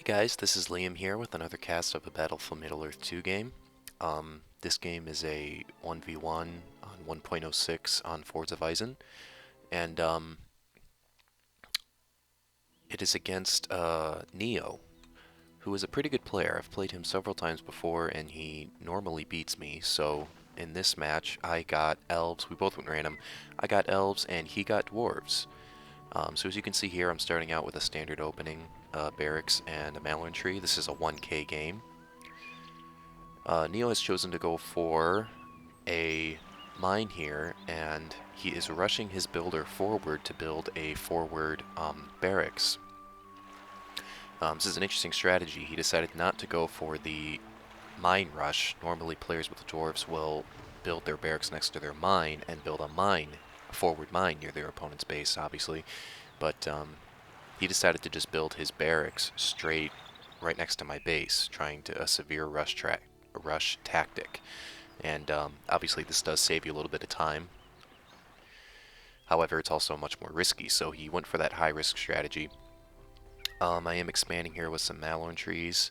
Guys, this is Liam here with another cast of a Battlefield Middle-earth 2 game. This game is a 1v1 on 1.06 on Fords of Isen, and it is against Neo, who is a pretty good player. I've played him several times before, and he normally beats me, so in this match I got elves. We both went random. I got elves, and he got dwarves. So as you can see here, I'm starting out with a standard opening, barracks, and a Malorn tree. This is a 1k game. Neo has chosen to go for a mine here, and he is rushing his builder forward to build a forward barracks. This is an interesting strategy. He decided not to go for the mine rush. Normally players with dwarves will build their barracks next to their mine and build a forward mine near their opponent's base, obviously. But he decided to just build his barracks straight right next to my base, trying to a severe rush tactic. And obviously this does save you a little bit of time. However, it's also much more risky, so he went for that high-risk strategy. I am expanding here with some Malorn trees.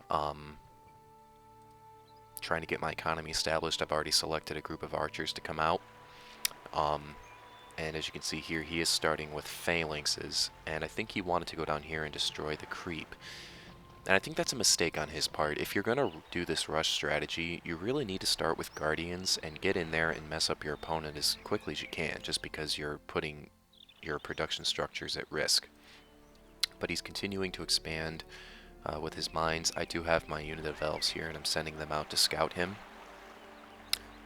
Trying to get my economy established. I've already selected a group of archers to come out. And as you can see here, he is starting with phalanxes, and I think he wanted to go down here and destroy the creep. And I think that's a mistake on his part. If you're going to do this rush strategy, you really need to start with guardians and get in there and mess up your opponent as quickly as you can, just because you're putting your production structures at risk. But he's continuing to expand with his mines. I do have my unit of elves here, and I'm sending them out to scout him.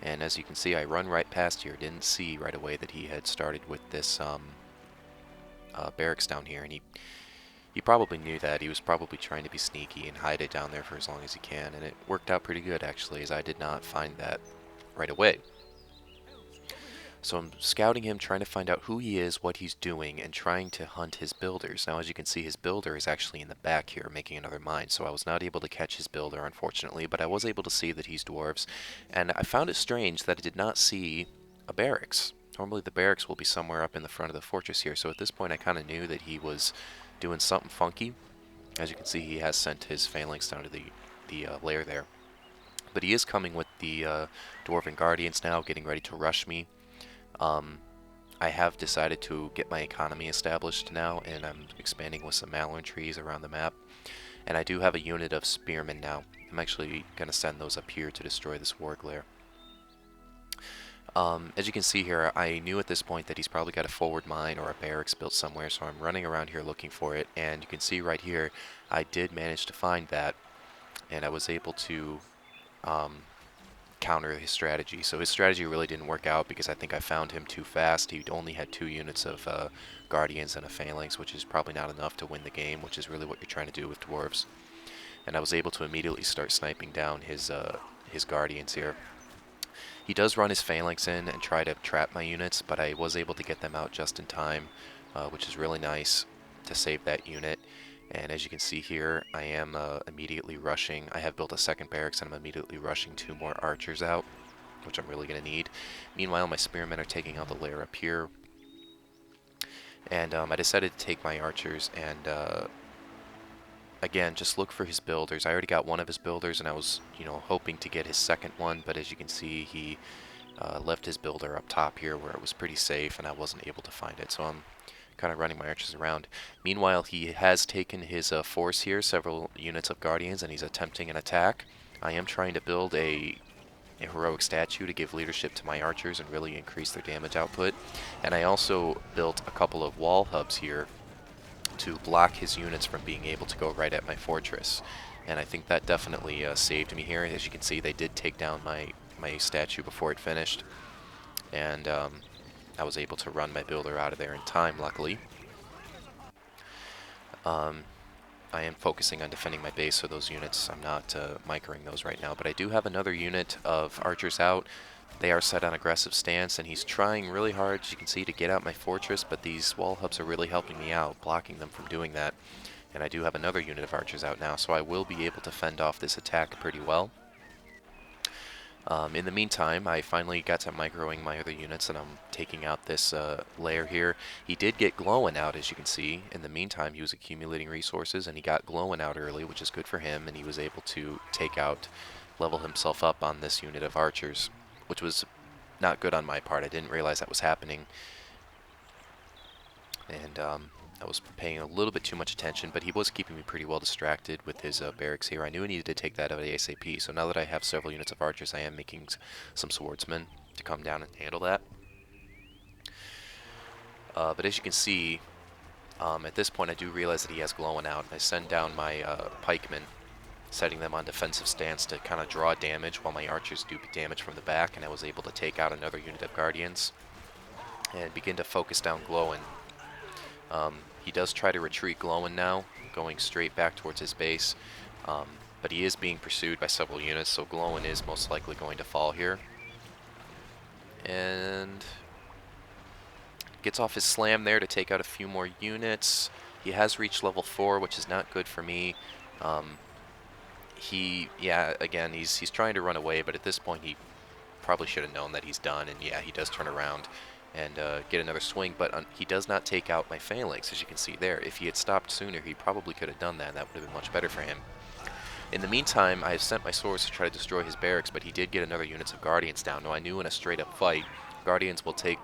And as you can see, I run right past here. Didn't see right away that he had started with this barracks down here, and he probably knew that. He was probably trying to be sneaky and hide it down there for as long as he can, and it worked out pretty good actually, as I did not find that right away. So I'm scouting him, trying to find out who he is, what he's doing, and trying to hunt his builders. Now, as you can see, his builder is actually in the back here, making another mine, so I was not able to catch his builder, unfortunately, but I was able to see that he's dwarves, and I found it strange that I did not see a barracks. Normally the barracks will be somewhere up in the front of the fortress here, so at this point I kind of knew that he was doing something funky. As you can see, he has sent his phalanx down to the lair there. But he is coming with the Dwarven Guardians now, getting ready to rush me. I have decided to get my economy established now, and I'm expanding with some Malorn trees around the map. And I do have a unit of spearmen now. I'm actually going to send those up here to destroy this warg lair. As you can see here, I knew at this point that he's probably got a forward mine or a barracks built somewhere, so I'm running around here looking for it, and you can see right here, I did manage to find that, and I was able to counter his strategy. So his strategy really didn't work out because I think I found him too fast. He only had 2 units of guardians and a phalanx, which is probably not enough to win the game, which is really what you're trying to do with dwarves. And I was able to immediately start sniping down his guardians here. He does run his phalanx in and try to trap my units, but I was able to get them out just in time, which is really nice to save that unit. And as you can see here, I am immediately rushing. I have built a second barracks, and I'm immediately rushing 2 more archers out, which I'm really going to need. Meanwhile, my spearmen are taking out the lair up here. And I decided to take my archers and, again, just look for his builders. I already got one of his builders, and I was, hoping to get his second one. But as you can see, he left his builder up top here where it was pretty safe, and I wasn't able to find it. So I'm kind of running my archers around. Meanwhile, he has taken his force here, several units of guardians, and he's attempting an attack. I am trying to build a heroic statue to give leadership to my archers and really increase their damage output. And I also built a couple of wall hubs here to block his units from being able to go right at my fortress. And I think that definitely saved me here. As you can see, they did take down my statue before it finished. And I was able to run my builder out of there in time, luckily. I am focusing on defending my base, so those units, I'm not microing those right now. But I do have another unit of archers out. They are set on aggressive stance, and he's trying really hard, as you can see, to get out my fortress, but these wall hubs are really helping me out, blocking them from doing that. And I do have another unit of archers out now, so I will be able to fend off this attack pretty well. In the meantime, I finally got to microing my other units, and I'm taking out this layer here. He did get glowing out, as you can see. In the meantime, he was accumulating resources, and he got glowing out early, which is good for him, and he was able to level himself up on this unit of archers, which was not good on my part. I didn't realize that was happening, and I was paying a little bit too much attention, but he was keeping me pretty well distracted with his barracks here. I knew I needed to take that out of ASAP, so now that I have several units of archers, I am making some swordsmen to come down and handle that. But as you can see, at this point I do realize that he has glowing out. I send down my pikemen, setting them on defensive stance to kind of draw damage while my archers do damage from the back, and I was able to take out another unit of guardians and begin to focus down glowing. He does try to retreat glowing now, going straight back towards his base, but he is being pursued by several units, so glowing is most likely going to fall here. And gets off his slam there to take out a few more units. He has reached level 4, which is not good for me. Again, he's trying to run away, but at this point he probably should have known that he's done, and yeah, he does turn around and get another swing, but he does not take out my phalanx, as you can see there. If he had stopped sooner, he probably could have done that, and that would have been much better for him. In the meantime, I have sent my swords to try to destroy his barracks, but he did get another units of guardians down. Now, I knew in a straight-up fight, guardians will take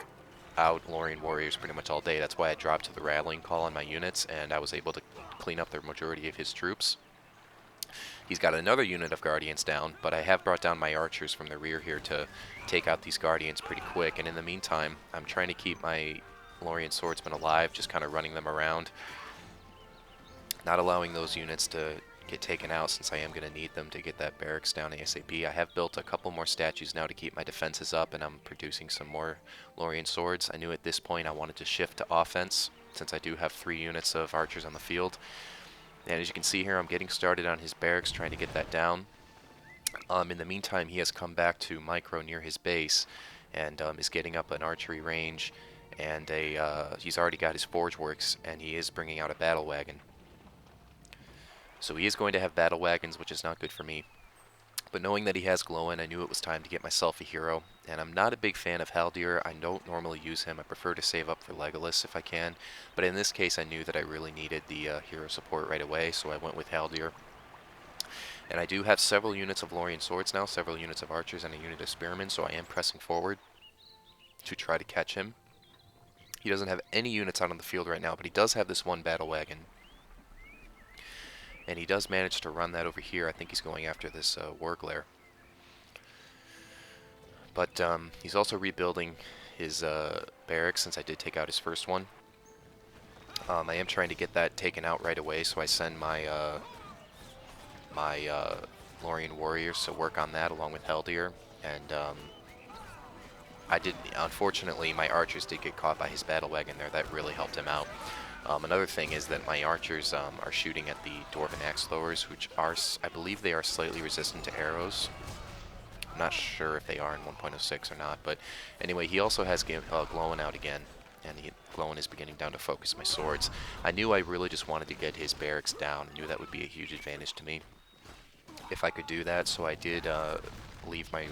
out Leeuhmm warriors pretty much all day. That's why I dropped to the rallying call on my units, and I was able to clean up the majority of his troops. He's got another unit of guardians down, but I have brought down my archers from the rear here to take out these guardians pretty quick. And in the meantime, I'm trying to keep my Leeuhmm swordsmen alive, just kind of running them around, not allowing those units to get taken out, since I am going to need them to get that barracks down ASAP. I have built a couple more statues now to keep my defenses up, and I'm producing some more Leeuhmm swords. I knew at this point I wanted to shift to offense, since I do have 3 units of archers on the field. And as you can see here, I'm getting started on his barracks, trying to get that down. In the meantime, he has come back to micro near his base, and is getting up an archery range, and he's already got his forge works, and he is bringing out a battle wagon. So he is going to have battle wagons, which is not good for me. But knowing that he has glowing, I knew it was time to get myself a hero. And I'm not a big fan of Haldir. I don't normally use him. I prefer to save up for Legolas if I can. But in this case, I knew that I really needed the hero support right away, so I went with Haldir. And I do have several units of Leeuhmm swords now, several units of archers, and a unit of spearmen, so I am pressing forward to try to catch him. He doesn't have any units out on the field right now, but he does have this one battle wagon. And he does manage to run that over here. I think he's going after this Warglare. But he's also rebuilding his barracks, since I did take out his first one. I am trying to get that taken out right away, so I send my Leeuhmm warriors to work on that along with Haldir. And unfortunately, my archers did get caught by his battle wagon there. That really helped him out. Another thing is that my archers are shooting at the Dwarven Axe Throwers, which are, I believe they are slightly resistant to arrows. I'm not sure if they are in 1.06 or not, but anyway, he also has glowing out again, and glowing is beginning down to focus my swords. I knew I really just wanted to get his barracks down. I knew that would be a huge advantage to me if I could do that, so I did leave my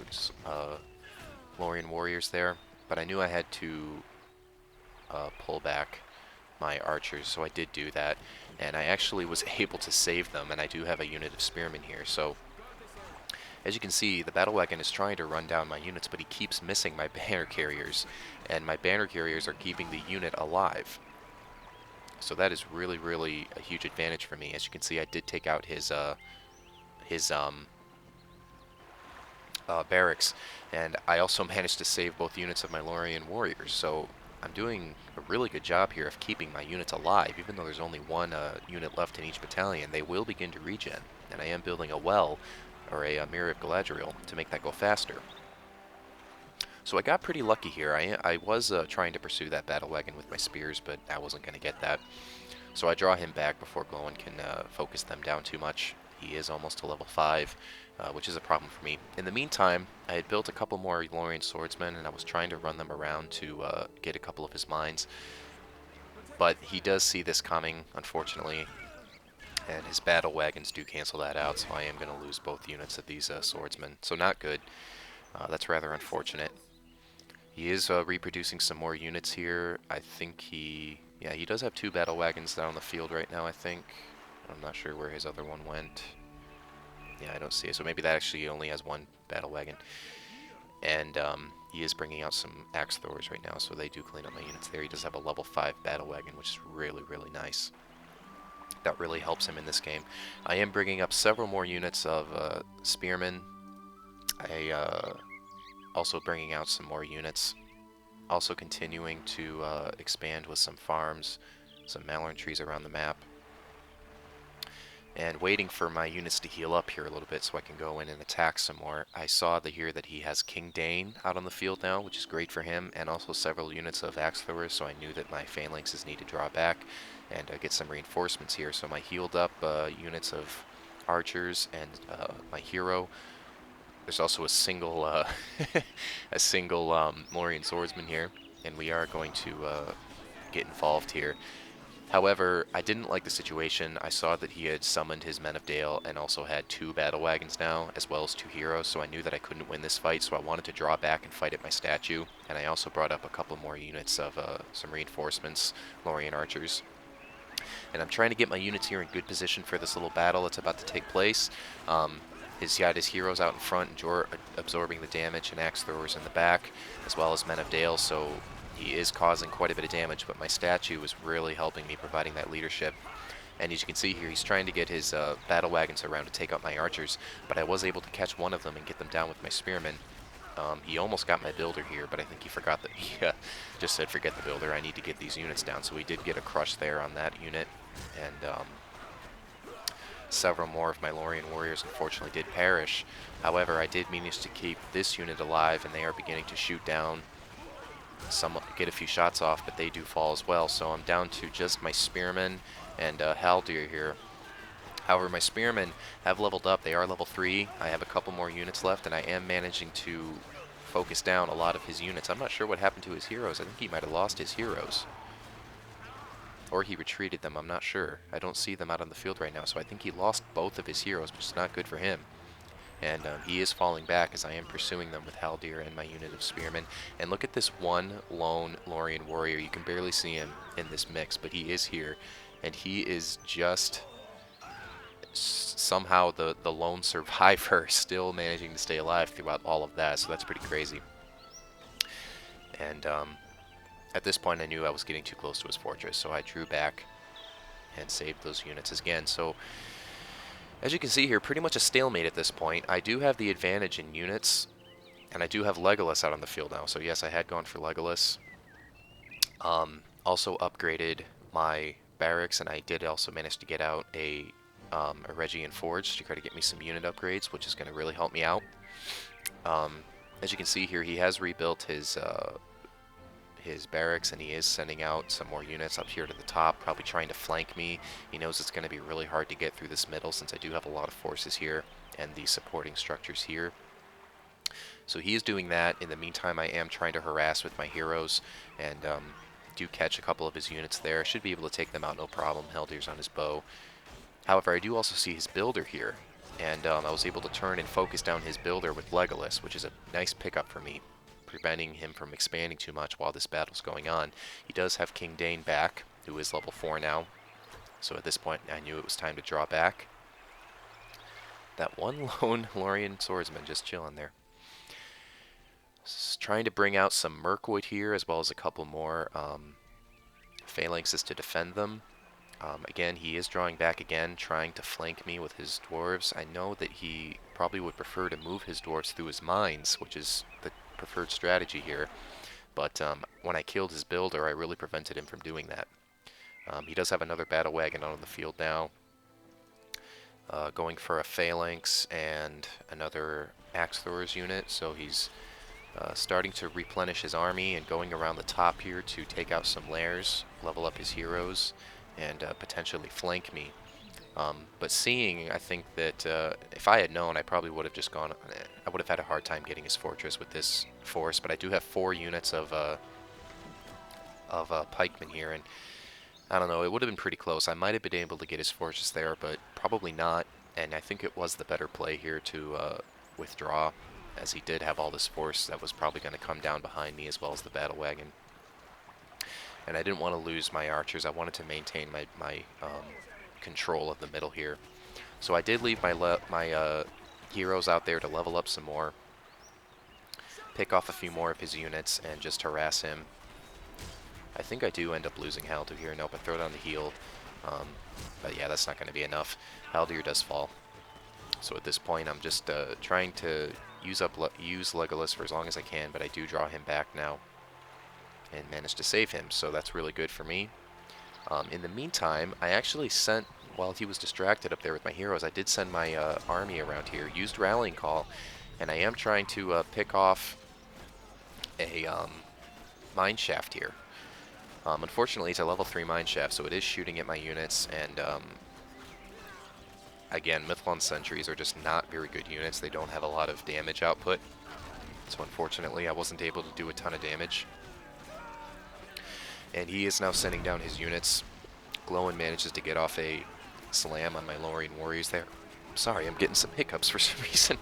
Leeuhmm warriors there, but I knew I had to pull back my archers, so I did do that, and I actually was able to save them, and I do have a unit of spearmen here. So as you can see, the battle wagon is trying to run down my units, but he keeps missing my banner carriers, and my banner carriers are keeping the unit alive. So that is really, really a huge advantage for me. As you can see, I did take out his barracks, and I also managed to save both units of my Leeuhmm warriors. So I'm doing a really good job here of keeping my units alive. Even though there's only one unit left in each battalion, they will begin to regen, and I am building a well, or a Mirror of Galadriel, to make that go faster. So I got pretty lucky here. I was trying to pursue that battle wagon with my spears, but I wasn't going to get that. So I draw him back before Glowin can focus them down too much. He is almost to level 5, which is a problem for me. In the meantime, I had built a couple more Leeuhmm swordsmen, and I was trying to run them around to get a couple of his mines. But he does see this coming, unfortunately, and his battle wagons do cancel that out, so I am going to lose both units of these swordsmen. So not good. That's rather unfortunate. He is reproducing some more units here. I think yeah, he does have 2 battle wagons down on the field right now, I think. I'm not sure where his other one went. Yeah, I don't see it. So maybe that actually only has 1 battle wagon. And he is bringing out some axe throwers right now, so they do clean up my units there. He does have a level 5 battle wagon, which is really, really nice. That really helps him in this game. I am bringing up several more units of spearmen. I also bringing out some more units. Also continuing to expand with some farms, some malorn trees around the map. And waiting for my units to heal up here a little bit so I can go in and attack some more. I saw here that he has King Dane out on the field now, which is great for him, and also several units of axe throwers, so I knew that my phalanxes need to draw back and get some reinforcements here. So my healed up units of archers and my hero. There's also a single a single Lorien swordsman here, and we are going to get involved here. However, I didn't like the situation. I saw that he had summoned his Men of Dale and also had 2 battle wagons now, as well as 2 heroes, so I knew that I couldn't win this fight, so I wanted to draw back and fight at my statue. And I also brought up a couple more units of some reinforcements, Lorien archers. And I'm trying to get my units here in good position for this little battle that's about to take place. He had his heroes out in front, absorbing the damage, and axe throwers in the back, as well as Men of Dale, so he is causing quite a bit of damage, but my statue is really helping me, providing that leadership. And as you can see here, he's trying to get his battle wagons around to take out my archers, but I was able to catch one of them and get them down with my spearmen. He almost got my builder here, but I think he forgot that he just said, forget the builder, I need to get these units down. So we did get a crush there on that unit, and several more of my Lorien warriors unfortunately did perish. However, I did manage to keep this unit alive, and they are beginning to shoot down. Some get a few shots off, but they do fall as well, so I'm down to just my spearmen and Haldir here. However, my spearmen have leveled up. They are level 3. I have a couple more units left, and I am managing to focus down a lot of his units. I'm not sure what happened to his heroes. I think he might have lost his heroes. Or he retreated them, I'm not sure. I don't see them out on the field right now, so I think he lost both of his heroes, which is not good for him. And he is falling back as I am pursuing them with Haldir and my unit of spearmen. And look at this one lone Lorien warrior. You can barely see him in this mix, but he is here. And he is just somehow the lone survivor, still managing to stay alive throughout all of that. So that's pretty crazy. And at this point I knew I was getting too close to his fortress, so I drew back and saved those units again. So as you can see here, pretty much a stalemate at this point. I do have the advantage in units, and I do have Legolas out on the field now. So yes, I had gone for Legolas. Also upgraded my barracks, and I did also manage to get out a Regian Forge to try to get me some unit upgrades, which is going to really help me out. As you can see here, he has rebuilt his barracks, and he is sending out some more units up here to the top, probably trying to flank me. He knows it's going to be really hard to get through this middle since I do have a lot of forces here and the supporting structures here. So he is doing that. In the meantime, I am trying to harass with my heroes, and do catch a couple of his units there. Should be able to take them out no problem. Haldir's on his bow. However, I do also see his builder here, and I was able to turn and focus down his builder with Legolas, which is a nice pickup for me, preventing him from expanding too much while this battle's going on. He does have King Dane back, who is level 4 now. So at this point, I knew it was time to draw back. That one lone Lorien swordsman just chilling there. Trying to bring out some Mirkwood here, as well as a couple more phalanxes to defend them. Again, he is drawing back again, trying to flank me with his dwarves. I know that he probably would prefer to move his dwarves through his mines, which is the preferred strategy here, but when I killed his builder, I really prevented him from doing that. He does have another battle wagon on the field now, going for a phalanx and another axe throwers unit, so he's starting to replenish his army and going around the top here to take out some lairs, level up his heroes, and potentially flank me. But seeing, I think that if I had known, I probably would have just gone. I would have had a hard time getting his fortress with this force. But I do have 4 units of pikemen here, and I don't know. It would have been pretty close. I might have been able to get his fortress there, but probably not. And I think it was the better play here to withdraw as he did have all this force that was probably going to come down behind me as well as the battle wagon. And I didn't want to lose my archers. I wanted to maintain my control of the middle here. So I did leave my heroes out there to level up some more, pick off a few more of his units, and just harass him. I think I do end up losing Haldir here. Nope, I throw down the heal. But yeah, that's not going to be enough. Haldir does fall. So at this point, I'm just trying to use Legolas for as long as I can, but I do draw him back now and manage to save him, so that's really good for me. In the meantime, I actually sent, while he was distracted up there with my heroes, I did send my army around here, used Rallying Call, and I am trying to pick off a mine shaft here. Unfortunately, it's a level 3 mine shaft, so it is shooting at my units, and again, Mithlon sentries are just not very good units. They don't have a lot of damage output, so unfortunately I wasn't able to do a ton of damage. And he is now sending down his units. Glowin manages to get off a slam on my Lorien warriors there. Sorry, I'm getting some hiccups for some reason.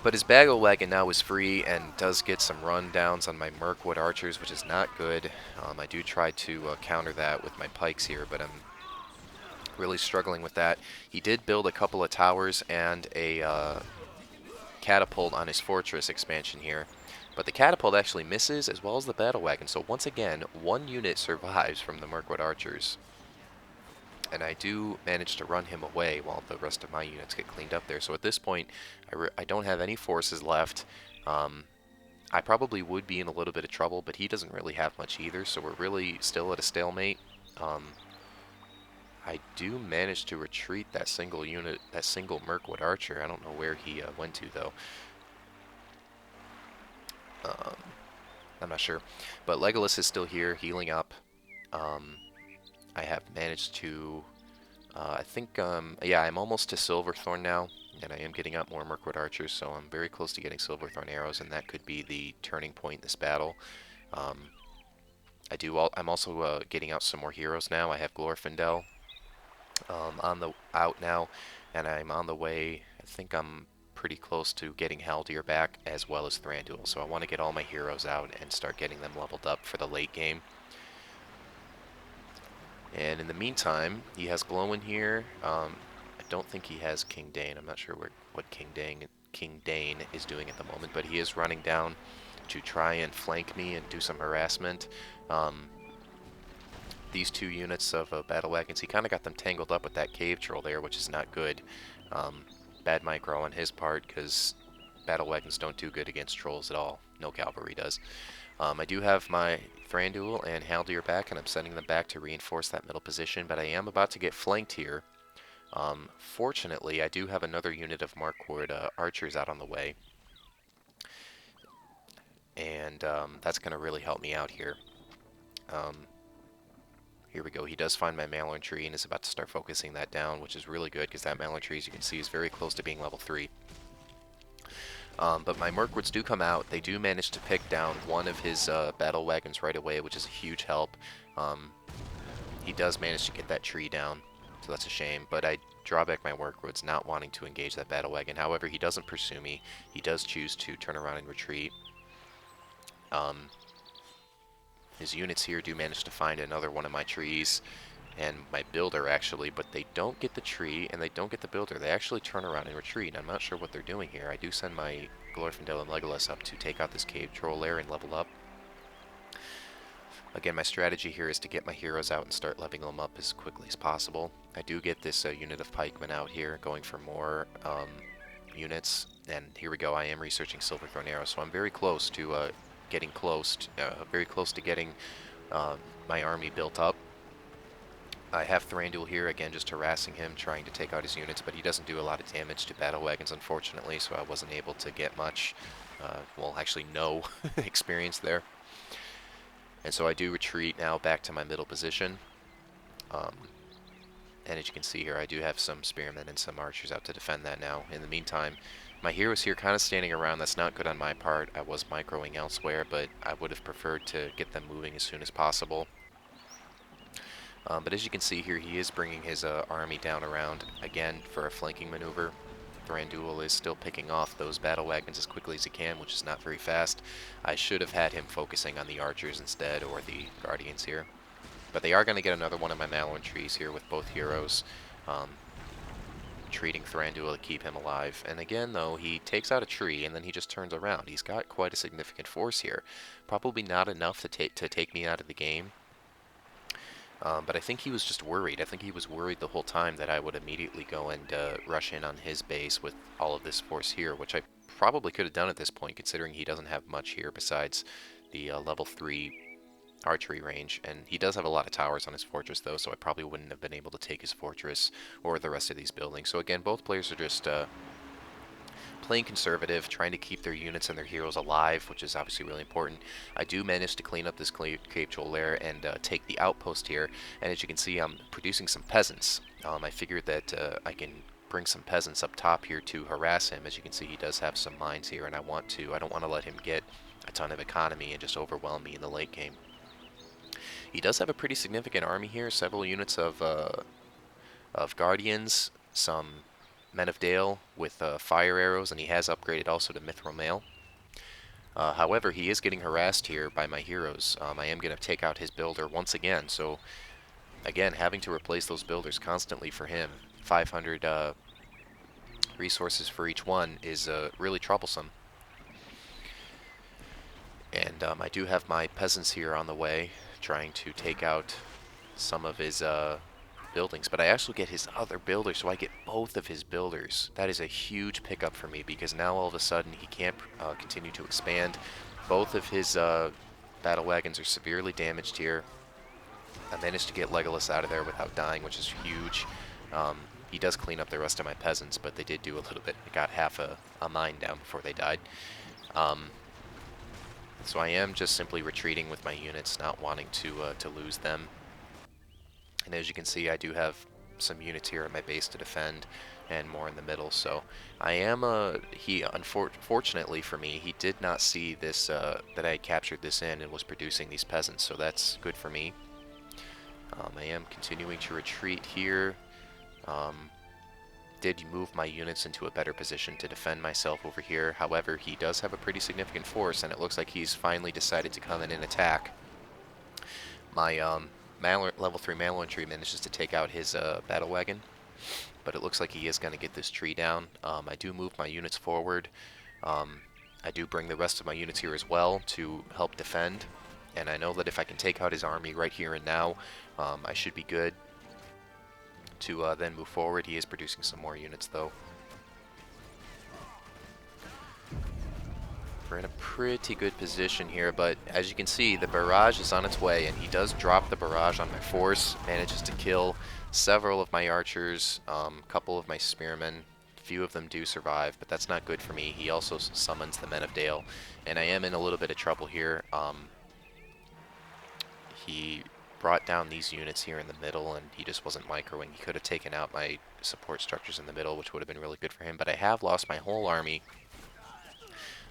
But his battle wagon now is free and does get some rundowns on my Mirkwood archers, which is not good. I do try to counter that with my pikes here, but I'm really struggling with that. He did build a couple of towers and a catapult on his fortress expansion here. But the catapult actually misses, as well as the battle wagon. So once again, one unit survives from the Mirkwood archers. And I do manage to run him away while the rest of my units get cleaned up there. So at this point, I don't have any forces left. I probably would be in a little bit of trouble, but he doesn't really have much either. So we're really still at a stalemate. I do manage to retreat that single unit, that single Mirkwood archer. I don't know where he went to, though. I'm not sure. But Legolas is still here, healing up. I have managed to, I think, yeah, I'm almost to Silverthorn now, and I am getting up more Mirkwood archers, so I'm very close to getting Silverthorn arrows, and that could be the turning point in this battle. I'm also getting out some more heroes now. I have Glorfindel out now, and I'm on the way. I think I'm pretty close to getting Haldir back, as well as Thranduil, so I want to get all my heroes out and start getting them leveled up for the late game. And in the meantime, he has Glowin here. I don't think he has King Dain. I'm not sure what King Dain is doing at the moment, but he is running down to try and flank me and do some harassment. These two units of battle wagons, he kind of got them tangled up with that cave troll there, which is not good. Bad micro on his part, because battle wagons don't do good against trolls at all. No cavalry does. I do have my Thranduil and Haldir back, and I'm sending them back to reinforce that middle position, but I am about to get flanked here. Fortunately, I do have another unit of Mirkwood archers out on the way, and that's going to really help me out here. Here we go. He does find my Malorn tree and is about to start focusing that down, which is really good because that Malorn tree, as you can see, is very close to being level 3. But my Mirkwoods do come out. They do manage to pick down one of his battle wagons right away, which is a huge help. He does manage to get that tree down, so that's a shame. But I draw back my Mirkwoods, not wanting to engage that battle wagon. However, he doesn't pursue me. He does choose to turn around and retreat. His units here do manage to find another one of my trees, and my builder actually, but they don't get the tree and they don't get the builder. They actually turn around and retreat. I'm not sure what they're doing here. I do send my Glorfindel and Legolas up to take out this cave troll lair and level up. Again, my strategy here is to get my heroes out and start leveling them up as quickly as possible. I do get this unit of pikemen out here going for more units, and here we go. I am researching Silverthorn arrows, so I'm very close to getting my army built up. I have Thranduil here, again, just harassing him, trying to take out his units, but he doesn't do a lot of damage to battle wagons, unfortunately, so I wasn't able to get much, well, actually no experience there. And so I do retreat now back to my middle position. And as you can see here, I do have some spearmen and some archers out to defend that now. In the meantime, my heroes here kind of standing around. That's not good on my part. I was microing elsewhere, but I would have preferred to get them moving as soon as possible. But as you can see here, he is bringing his army down around again for a flanking maneuver. Thranduil is still picking off those battle wagons as quickly as he can, which is not very fast. I should have had him focusing on the archers instead, or the guardians here. But they are going to get another one of my Malorn trees here with both heroes. Treating Thranduil to keep him alive. And again, though, he takes out a tree and then he just turns around. He's got quite a significant force here. Probably not enough to take me out of the game. But I think he was just worried. I think he was worried the whole time that I would immediately go and rush in on his base with all of this force here, which I probably could have done at this point, considering he doesn't have much here besides the level 3 archery range. And he does have a lot of towers on his fortress, though, so I probably wouldn't have been able to take his fortress or the rest of these buildings. So again, both players are just playing conservative, trying to keep their units and their heroes alive, which is obviously really important. I do manage to clean up this Cape Joel lair and take the outpost here, and as you can see, I'm producing some peasants. I figured that I can bring some peasants up top here to harass him. As you can see, he does have some mines here, and I don't want to let him get a ton of economy and just overwhelm me in the late game. He does have a pretty significant army here, several units of guardians, some Men of Dale with fire arrows, and he has upgraded also to Mithril Mail. However, he is getting harassed here by my heroes. I am going to take out his builder once again, so again, having to replace those builders constantly for him, 500 resources for each one, is really troublesome. And I do have my peasants here on the way, trying to take out some of his buildings, but I actually get his other builders, so I get both of his builders. That is a huge pickup for me, because now all of a sudden he can't continue to expand. Both of his battle wagons are severely damaged here. I managed to get Legolas out of there without dying, which is huge. He does clean up the rest of my peasants, but they did do a little bit. I got half a mine down before they died. So I am just simply retreating with my units, not wanting to lose them. And as you can see, I do have some units here at my base to defend, and more in the middle. So I am unfortunately for me, he did not see this that I had captured this inn and was producing these peasants. So that's good for me. I am continuing to retreat here. Did move my units into a better position to defend myself over here. However, he does have a pretty significant force, and it looks like he's finally decided to come in and attack. My level 3 Malorn tree manages to take out his battle wagon, but it looks like he is going to get this tree down. I do move my units forward. I do bring the rest of my units here as well to help defend, and I know that if I can take out his army right here and now, I should be good to then move forward. He is producing some more units, though. We're in a pretty good position here, but as you can see, the barrage is on its way, and he does drop the barrage on my force, manages to kill several of my archers, a couple of my spearmen. Few of them do survive, but that's not good for me. He also summons the Men of Dale, and I am in a little bit of trouble here. He brought down these units here in the middle, and he just wasn't microing. He could have taken out my support structures in the middle, which would have been really good for him, but I have lost my whole army.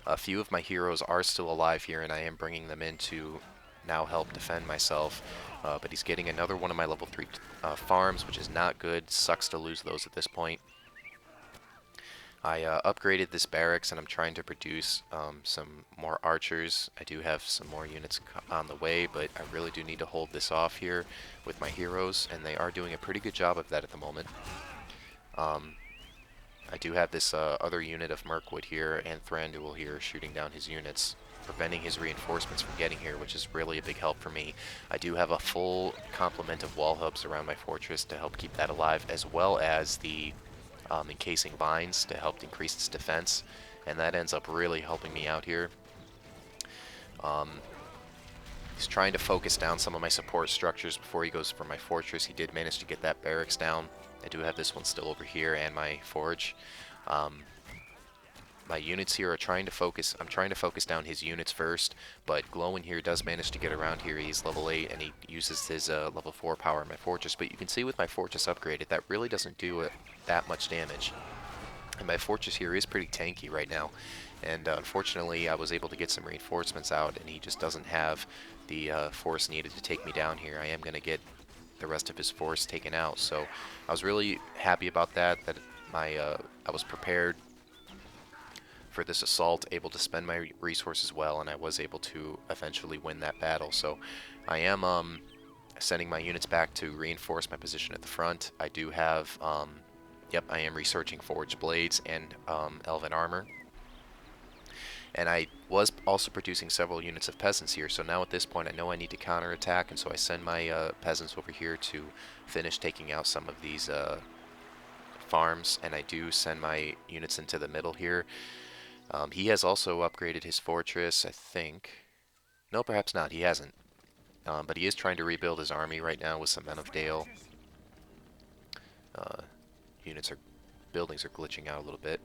A few of my heroes are still alive here, and I am bringing them in to now help defend myself. But he's getting another one of my level 3 farms, which is not good. Sucks to lose those at this point. I upgraded this barracks, and I'm trying to produce some more archers. I do have some more units on the way, but I really do need to hold this off here with my heroes, and they are doing a pretty good job of that at the moment. I do have this other unit of Mirkwood here and Thranduil here shooting down his units, preventing his reinforcements from getting here, which is really a big help for me. I do have a full complement of wall hubs around my fortress to help keep that alive, as well as the encasing vines to help increase its defense, and that ends up really helping me out here. He's trying to focus down some of my support structures before he goes for my fortress. He did manage to get that barracks down. I do have this one still over here and my forge. My units here are trying to focus. I'm trying to focus down his units first, but Glowin here does manage to get around here. He's level 8 and he uses his level 4 power in my fortress, but you can see with my fortress upgraded, that really doesn't do that much damage. And my fortress here is pretty tanky right now, and unfortunately I was able to get some reinforcements out, and he just doesn't have the force needed to take me down here. I am going to get the rest of his force taken out. So I was really happy about that, that I was prepared for this assault, able to spend my resources well, and I was able to eventually win that battle. So I am sending my units back to reinforce my position at the front. I do have, yep, I am researching forged blades and elven armor. And I was also producing several units of peasants here, so now at this point I know I need to counterattack, and so I send my peasants over here to finish taking out some of these farms, and I do send my units into the middle here. He has also upgraded his fortress, I think. No, perhaps not, he hasn't. But he is trying to rebuild his army right now with some men of Dale. Uh, buildings are glitching out a little bit.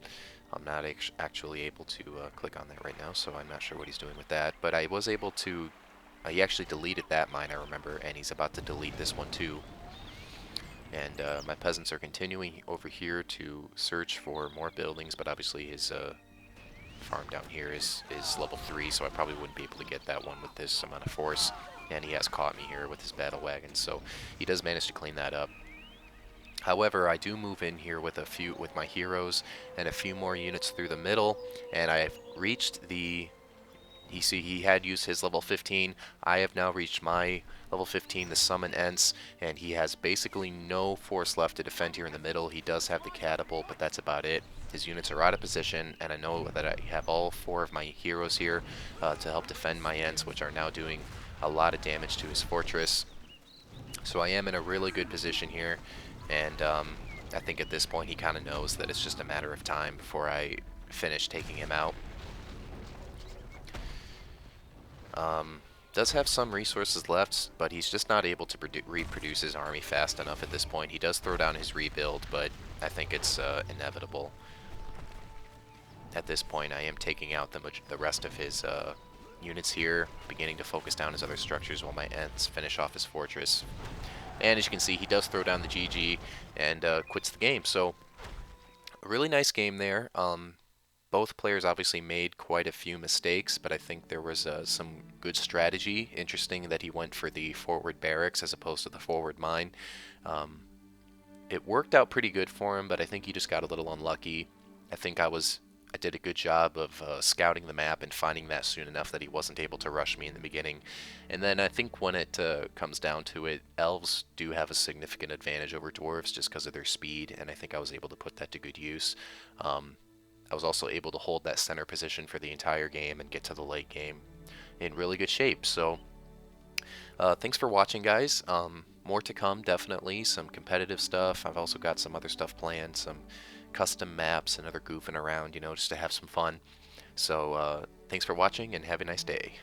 I'm not actually able to click on that right now, so I'm not sure what he's doing with that. But I was able to, he actually deleted that mine, I remember, and he's about to delete this one too. And my peasants are continuing over here to search for more buildings, but obviously his farm down here is level 3, so I probably wouldn't be able to get that one with this amount of force. And he has caught me here with his battle wagons, so he does manage to clean that up. However, I do move in here with my heroes and a few more units through the middle, and I've reached the... You see, he had used his level 15. I have now reached my level 15, the summon Ents, and he has basically no force left to defend here in the middle. He does have the catapult, but that's about it. His units are out of position, and I know that I have all 4 of my heroes here to help defend my Ents, which are now doing a lot of damage to his fortress. So I am in a really good position here, and I think at this point he kind of knows that it's just a matter of time before I finish taking him out. Does have some resources left, but he's just not able to reproduce his army fast enough at this point. He does throw down his rebuild, but I think it's inevitable. At this point, I am taking out the rest of his units here, beginning to focus down his other structures while my Ents finish off his fortress. And as you can see, he does throw down the GG and quits the game. So, a really nice game there. Both players obviously made quite a few mistakes, but I think there was some good strategy. Interesting that he went for the forward barracks as opposed to the forward mine. It worked out pretty good for him, but I think he just got a little unlucky. I think I did a good job of scouting the map and finding that soon enough that he wasn't able to rush me in the beginning. And then I think when it comes down to it, elves do have a significant advantage over dwarves just because of their speed, and I think I was able to put that to good use. I was also able to hold that center position for the entire game and get to the late game in really good shape. So thanks for watching, guys. More to come, definitely. Some competitive stuff. I've also got some other stuff planned, some custom maps and other goofing around, you know, just to have some fun. So thanks for watching and have a nice day.